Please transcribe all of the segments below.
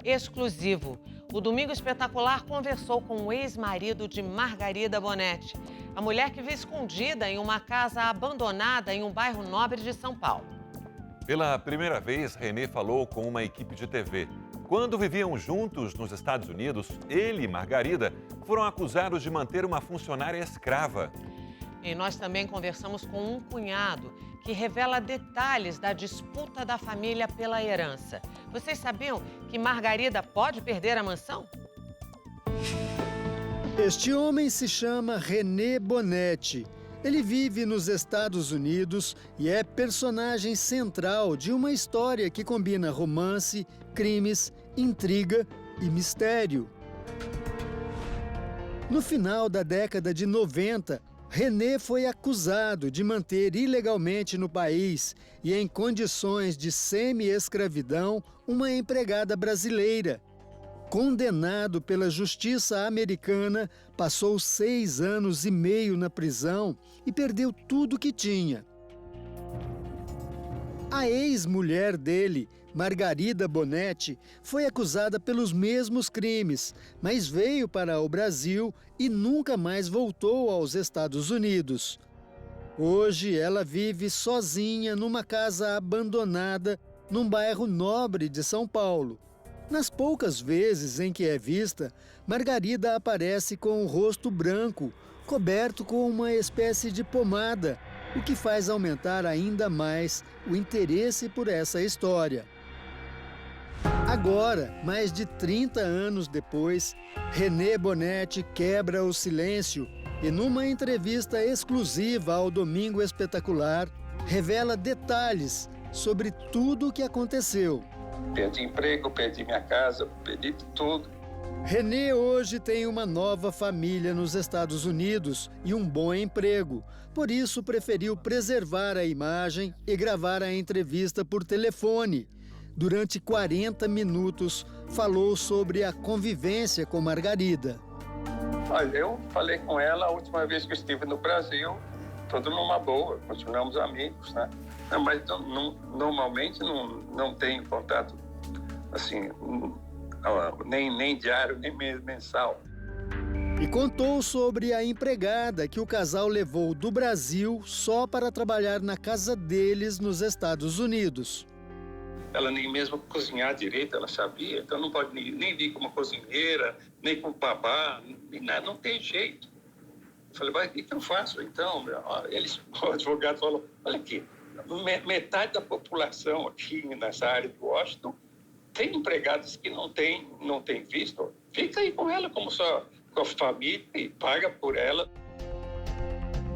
exclusivo. O Domingo Espetacular conversou com o ex-marido de Margarida Bonetti, a mulher que vive escondida em uma casa abandonada em um bairro nobre de São Paulo. Pela primeira vez, Renê falou com uma equipe de TV. Quando viviam juntos nos Estados Unidos, ele e Margarida foram acusados de manter uma funcionária escrava. E nós também conversamos com um cunhado que revela detalhes da disputa da família pela herança. Vocês sabiam que Margarida pode perder a mansão? Este homem se chama Renê Bonetti. Ele vive nos Estados Unidos e é personagem central de uma história que combina romance, crimes, intriga e mistério. No final da década de 90, Renê foi acusado de manter ilegalmente no país e em condições de semi-escravidão uma empregada brasileira. Condenado pela justiça americana, passou 6 anos e meio na prisão e perdeu tudo que tinha. A ex-mulher dele, Margarida Bonetti, foi acusada pelos mesmos crimes, mas veio para o Brasil e nunca mais voltou aos Estados Unidos. Hoje ela vive sozinha numa casa abandonada num bairro nobre de São Paulo. Nas poucas vezes em que é vista, Margarida aparece com o rosto branco, coberto com uma espécie de pomada, o que faz aumentar ainda mais o interesse por essa história. Agora, mais de 30 anos depois, Renê Bonetti quebra o silêncio e, numa entrevista exclusiva ao Domingo Espetacular, revela detalhes sobre tudo o que aconteceu. Perdi emprego, perdi minha casa, perdi tudo. Renê hoje tem uma nova família nos Estados Unidos e um bom emprego. Por isso, preferiu preservar a imagem e gravar a entrevista por telefone. Durante 40 minutos, falou sobre a convivência com Margarida. Olha, eu falei com ela a última vez que eu estive no Brasil, tudo numa boa, continuamos amigos, né? Mas normalmente não tenho contato, assim, nem diário, nem mensal. E contou sobre a empregada que o casal levou do Brasil só para trabalhar na casa deles nos Estados Unidos. Ela nem mesmo cozinhar direito, ela sabia, então não pode nem vir como cozinheira, nem como babá, nem nada, não tem jeito. Eu falei, mas o que eu faço então? O advogado falou, olha aqui, metade da população aqui nessa área de Washington tem empregados que não tem visto. Fica aí com ela como só com a família e paga por ela.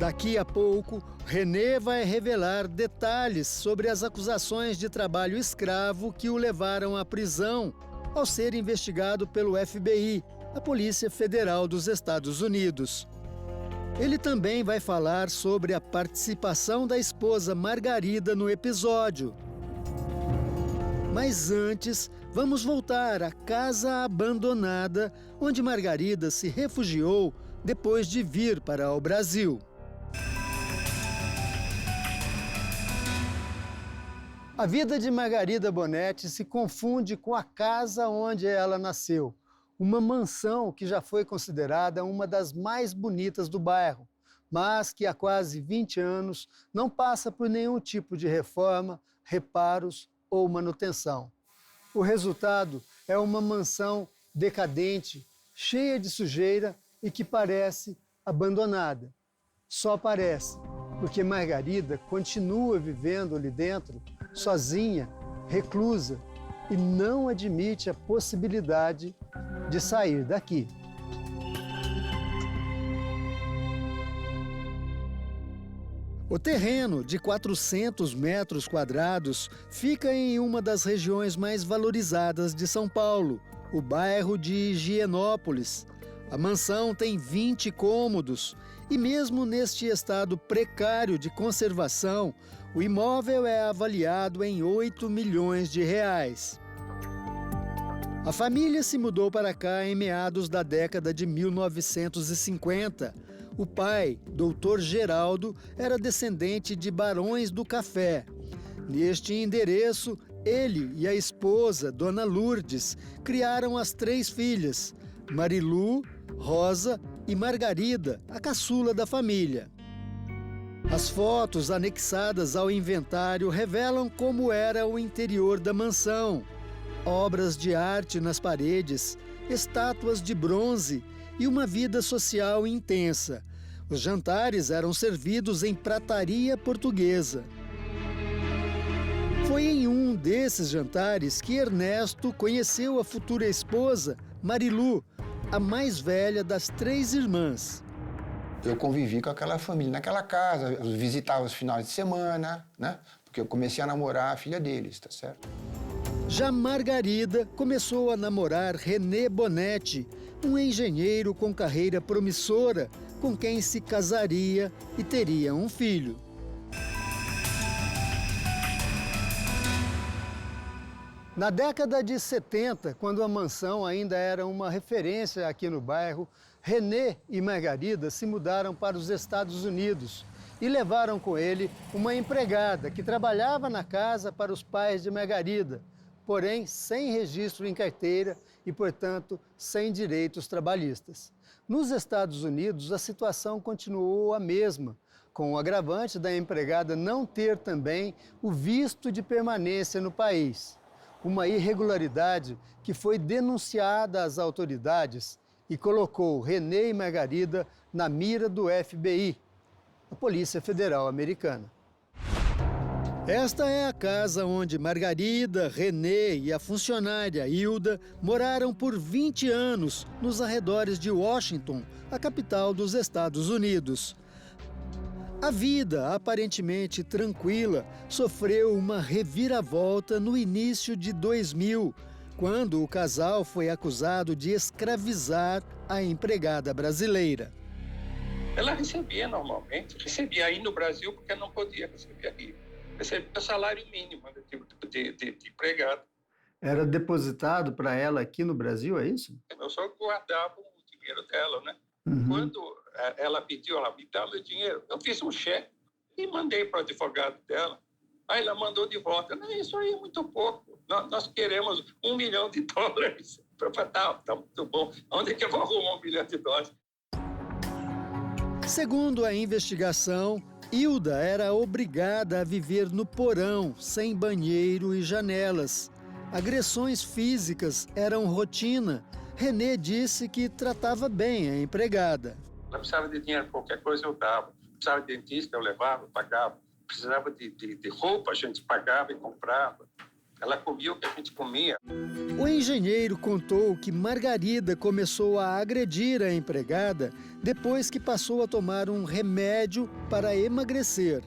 Daqui a pouco, Renê vai revelar detalhes sobre as acusações de trabalho escravo que o levaram à prisão ao ser investigado pelo FBI, a Polícia Federal dos Estados Unidos. Ele também vai falar sobre a participação da esposa Margarida no episódio. Mas antes, vamos voltar à casa abandonada onde Margarida se refugiou depois de vir para o Brasil. A vida de Margarida Bonetti se confunde com a casa onde ela nasceu. Uma mansão que já foi considerada uma das mais bonitas do bairro, mas que há quase 20 anos não passa por nenhum tipo de reforma, reparos ou manutenção. O resultado é uma mansão decadente, cheia de sujeira e que parece abandonada. Só parece, porque Margarida continua vivendo ali dentro, sozinha, reclusa, e não admite a possibilidade de sair daqui. O terreno, de 400 metros quadrados, fica em uma das regiões mais valorizadas de São Paulo, o bairro de Higienópolis. A mansão tem 20 cômodos e, mesmo neste estado precário de conservação, o imóvel é avaliado em 8 milhões de reais. A família se mudou para cá em meados da década de 1950. O pai, Dr. Geraldo, era descendente de barões do café. Neste endereço, Ele e a esposa, Dona Lourdes, criaram as 3 filhas, Marilu, Rosa e Margarida, a caçula da família. As fotos anexadas ao inventário revelam como era o interior da mansão. Obras de arte nas paredes, estátuas de bronze e uma vida social intensa. Os jantares eram servidos em prataria portuguesa. Foi em um desses jantares que Ernesto conheceu a futura esposa, Marilu, a mais velha das 3 irmãs. Eu convivi com aquela família naquela casa, eu visitava os finais de semana, né? Porque eu comecei a namorar a filha deles, tá certo? Já Margarida começou a namorar René Bonetti, um engenheiro com carreira promissora, com quem se casaria e teria um filho. Na década de 70, quando a mansão ainda era uma referência aqui no bairro, René e Margarida se mudaram para os Estados Unidos e levaram com ele uma empregada que trabalhava na casa para os pais de Margarida, porém sem registro em carteira e, portanto, sem direitos trabalhistas. Nos Estados Unidos, a situação continuou a mesma, com o agravante da empregada não ter também o visto de permanência no país. Uma irregularidade que foi denunciada às autoridades e colocou René e Margarida na mira do FBI, a Polícia Federal Americana. Esta é a casa onde Margarida, René e a funcionária Hilda moraram por 20 anos nos arredores de Washington, a capital dos Estados Unidos. A vida, aparentemente tranquila, sofreu uma reviravolta no início de 2000, quando o casal foi acusado de escravizar a empregada brasileira. Ela recebia normalmente, recebia aí no Brasil porque não podia receber aqui. Recebia o salário mínimo de empregado. Era depositado para ela aqui no Brasil, é isso? Eu só guardava o dinheiro dela, né? Uhum. Quando ela pediu, ela me dá meu dinheiro, eu fiz um cheque e mandei para o advogado dela. Aí ela mandou de volta. Não, isso aí é muito pouco. Nós queremos $1 milhão. Eu falei, tá muito bom. Onde é que eu vou arrumar $1 milhão? Segundo a investigação, Hilda era obrigada a viver no porão, sem banheiro e janelas. Agressões físicas eram rotina. René disse que tratava bem a empregada. Ela precisava de dinheiro, qualquer coisa eu dava. Precisava de dentista, eu levava, pagava. Precisava de roupa, a gente pagava e comprava. Ela comia o que a gente comia. O engenheiro contou que Margarida começou a agredir a empregada depois que passou a tomar um remédio para emagrecer.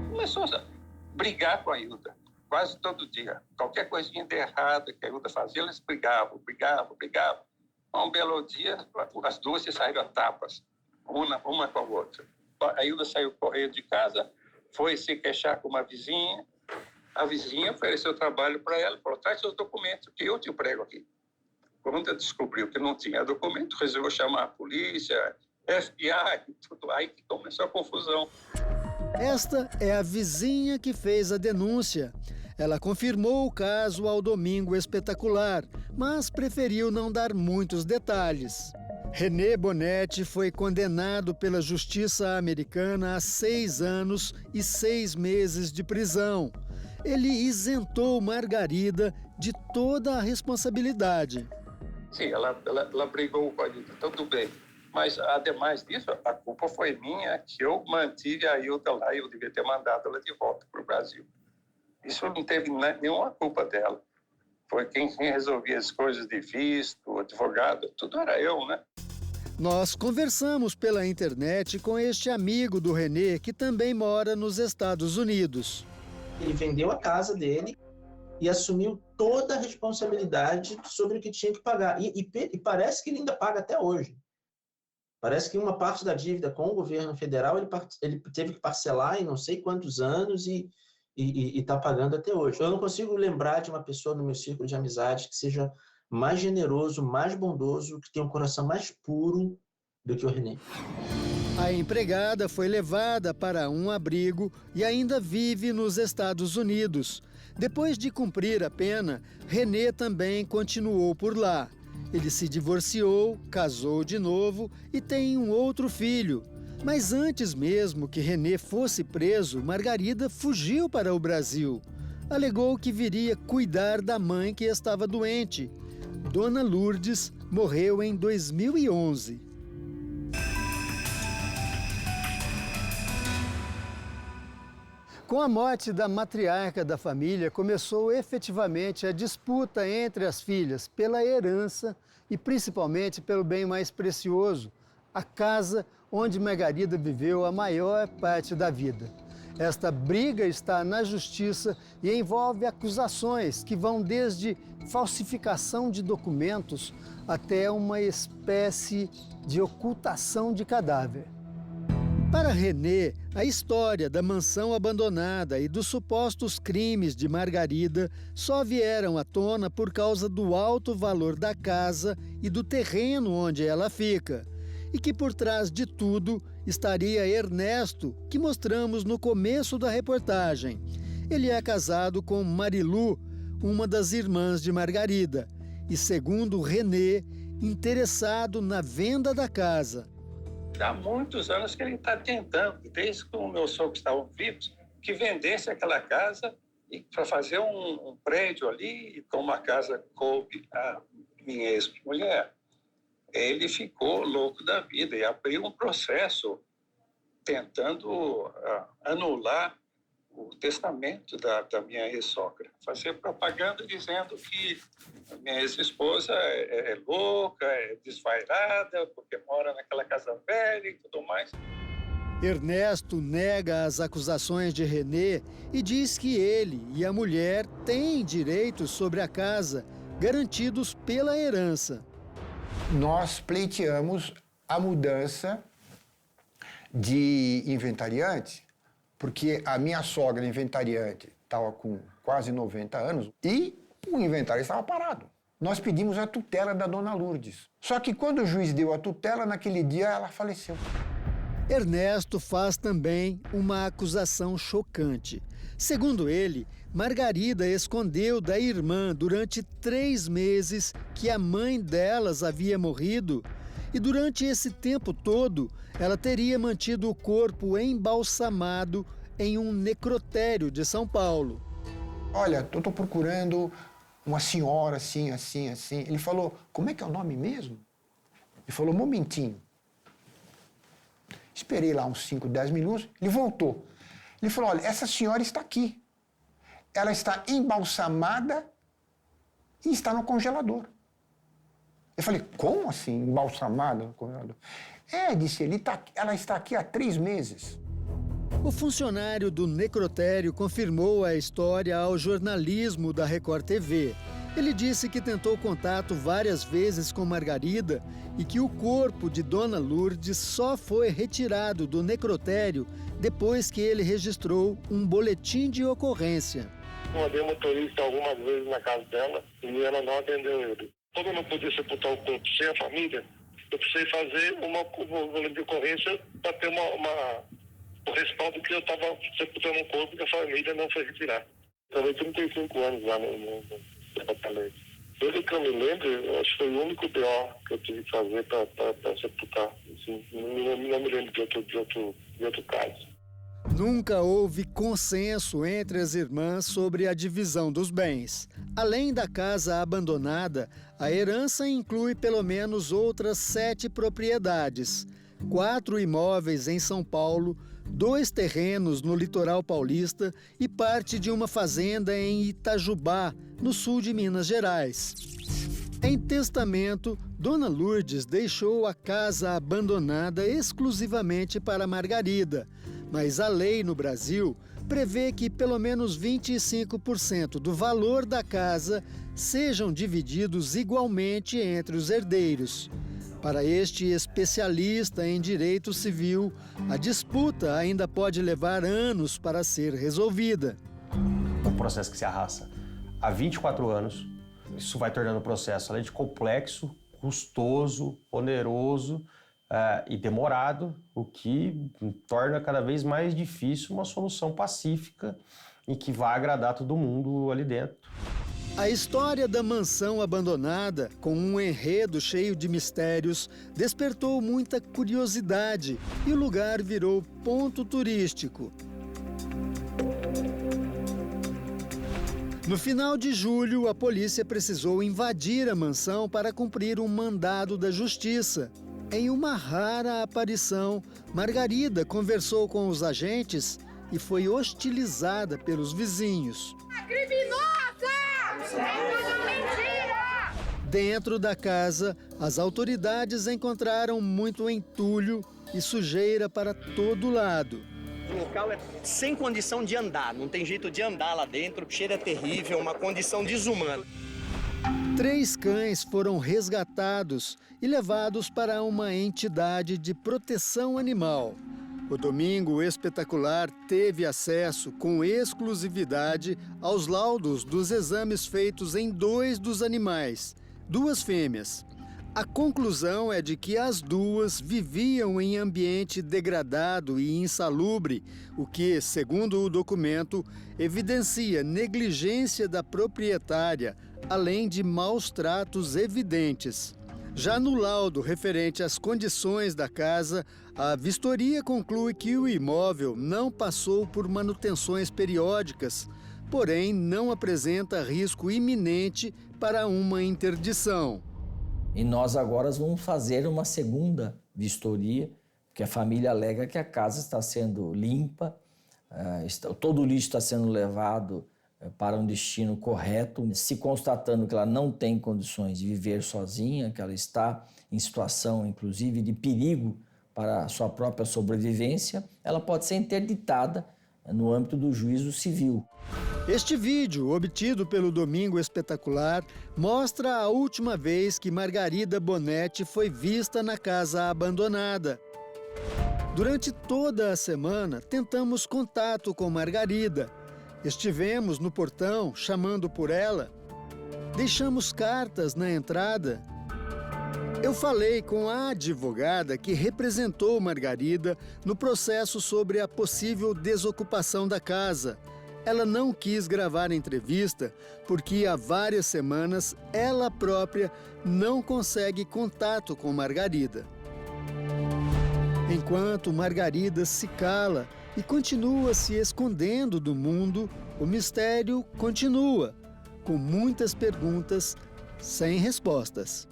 Começou a brigar com a Hilda, quase todo dia. Qualquer coisinha de errada que a Hilda fazia, eles brigavam. Um belo dia, as duas se saíram a tapas, uma com a outra. A Hilda saiu correndo de casa, foi se queixar com uma vizinha. A vizinha ofereceu trabalho para ela, falou, traz seus documentos, que eu te emprego aqui. Quando ela descobriu que não tinha documento, resolveu chamar a polícia, FBI, tudo. Aí que começou a confusão. Esta é a vizinha que fez a denúncia. Ela confirmou o caso ao Domingo Espetacular, mas preferiu não dar muitos detalhes. René Bonetti foi condenado pela Justiça Americana a 6 anos e 6 meses de prisão. Ele isentou Margarida de toda a responsabilidade. Sim, ela brigou com a Hilda, tudo bem. Mas, ademais disso, a culpa foi minha, que eu mantive a Hilda lá e eu devia ter mandado ela de volta para o Brasil. Isso não teve nenhuma culpa dela. Foi quem resolvia as coisas de visto, advogado, tudo era eu, né? Nós conversamos pela internet com este amigo do René, que também mora nos Estados Unidos. Ele vendeu a casa dele e assumiu toda a responsabilidade sobre o que tinha que pagar. E parece que ele ainda paga até hoje. Parece que uma parte da dívida com o governo federal ele teve que parcelar em não sei quantos anos e está pagando até hoje. Eu não consigo lembrar de uma pessoa no meu círculo de amizade que seja mais generoso, mais bondoso, que tenha um coração mais puro do que o René. A empregada foi levada para um abrigo e ainda vive nos Estados Unidos. Depois de cumprir a pena, René também continuou por lá. Ele se divorciou, casou de novo e tem um outro filho. Mas antes mesmo que René fosse preso, Margarida fugiu para o Brasil. Alegou que viria cuidar da mãe que estava doente. Dona Lourdes morreu em 2011. Com a morte da matriarca da família, começou efetivamente a disputa entre as filhas pela herança e principalmente pelo bem mais precioso, a casa onde Margarida viveu a maior parte da vida. Esta briga está na justiça e envolve acusações que vão desde falsificação de documentos até uma espécie de ocultação de cadáver. Para René, a história da mansão abandonada e dos supostos crimes de Margarida só vieram à tona por causa do alto valor da casa e do terreno onde ela fica. E que por trás de tudo estaria Ernesto, que mostramos no começo da reportagem. Ele é casado com Marilu, uma das irmãs de Margarida, e, segundo René, interessado na venda da casa. Há muitos anos que ele está tentando, desde que os meus sogros estavam vivos, que vendesse aquela casa para fazer um prédio ali, e como a casa coube a minha ex-mulher, ele ficou louco da vida e abriu um processo tentando anular o testamento da minha ex-sogra. Fazer propaganda dizendo que a minha ex-esposa é louca, é desvairada, porque mora naquela casa velha e tudo mais. Ernesto nega as acusações de René e diz que ele e a mulher têm direitos sobre a casa, garantidos pela herança. Nós pleiteamos a mudança de inventariante, porque a minha sogra inventariante estava com quase 90 anos e o inventário estava parado. Nós pedimos a tutela da dona Lourdes. Só que quando o juiz deu a tutela, naquele dia ela faleceu. Ernesto faz também uma acusação chocante. Segundo ele, Margarida escondeu da irmã durante 3 meses que a mãe delas havia morrido e durante esse tempo todo ela teria mantido o corpo embalsamado em um necrotério de São Paulo. Olha, eu estou procurando uma senhora assim, assim, assim. Ele falou, como é que é o nome mesmo? Ele falou, momentinho. Esperei lá uns 5, 10 minutos, ele voltou. Ele falou, olha, essa senhora está aqui. Ela está embalsamada e está no congelador. Eu falei, como assim, embalsamada no congelador? Disse ele, ela está aqui há 3 meses. O funcionário do necrotério confirmou a história ao jornalismo da Record TV. Ele disse que tentou contato várias vezes com Margarida e que o corpo de Dona Lourdes só foi retirado do necrotério depois que ele registrou um boletim de ocorrência. Mandei motorista algumas vezes na casa dela e ela não atendeu ele. Como eu não podia sepultar o corpo sem a família, eu precisei fazer uma boletim de ocorrência para ter o respaldo que eu estava sepultando um corpo que a família não foi retirar. Também 35 anos lá no departamento. Pelo que eu me lembro, acho que foi o único BO que eu tive que fazer para sepultar. Assim, não me lembro de outro caso. Nunca houve consenso entre as irmãs sobre a divisão dos bens. Além da casa abandonada, a herança inclui pelo menos outras 7 propriedades. 4 imóveis em São Paulo, 2 terrenos no litoral paulista e parte de uma fazenda em Itajubá, no sul de Minas Gerais. Em testamento, Dona Lourdes deixou a casa abandonada exclusivamente para Margarida, mas a lei no Brasil prevê que pelo menos 25% do valor da casa sejam divididos igualmente entre os herdeiros. Para este especialista em direito civil, a disputa ainda pode levar anos para ser resolvida. Um processo que se arrasta há 24 anos, isso vai tornando o processo, além de complexo, custoso, oneroso e demorado, o que torna cada vez mais difícil uma solução pacífica e que vai agradar todo mundo ali dentro. A história da mansão abandonada, com um enredo cheio de mistérios, despertou muita curiosidade e o lugar virou ponto turístico. No final de julho, a polícia precisou invadir a mansão para cumprir um mandado da justiça. Em uma rara aparição, Margarida conversou com os agentes e foi hostilizada pelos vizinhos. Mentira! Dentro da casa, as autoridades encontraram muito entulho e sujeira para todo lado. O local é sem condição de andar, não tem jeito de andar lá dentro, o cheiro é terrível, uma condição desumana. 3 cães foram resgatados e levados para uma entidade de proteção animal. O Domingo Espetacular teve acesso com exclusividade aos laudos dos exames feitos em 2 dos animais, 2 fêmeas. A conclusão é de que as 2 viviam em ambiente degradado e insalubre, o que, segundo o documento, evidencia negligência da proprietária, além de maus tratos evidentes. Já no laudo referente às condições da casa, a vistoria conclui que o imóvel não passou por manutenções periódicas, porém não apresenta risco iminente para uma interdição. E nós agora vamos fazer uma segunda vistoria, porque a família alega que a casa está sendo limpa, todo o lixo está sendo levado para um destino correto, se constatando que ela não tem condições de viver sozinha, que ela está em situação, inclusive, de perigo para a sua própria sobrevivência, ela pode ser interditada no âmbito do juízo civil. Este vídeo, obtido pelo Domingo Espetacular, mostra a última vez que Margarida Bonetti foi vista na casa abandonada. Durante toda a semana, tentamos contato com Margarida. Estivemos no portão chamando por ela. Deixamos cartas na entrada. Eu falei com a advogada que representou Margarida no processo sobre a possível desocupação da casa. Ela não quis gravar a entrevista porque há várias semanas ela própria não consegue contato com Margarida. Enquanto Margarida se cala e continua se escondendo do mundo, o mistério continua, com muitas perguntas sem respostas.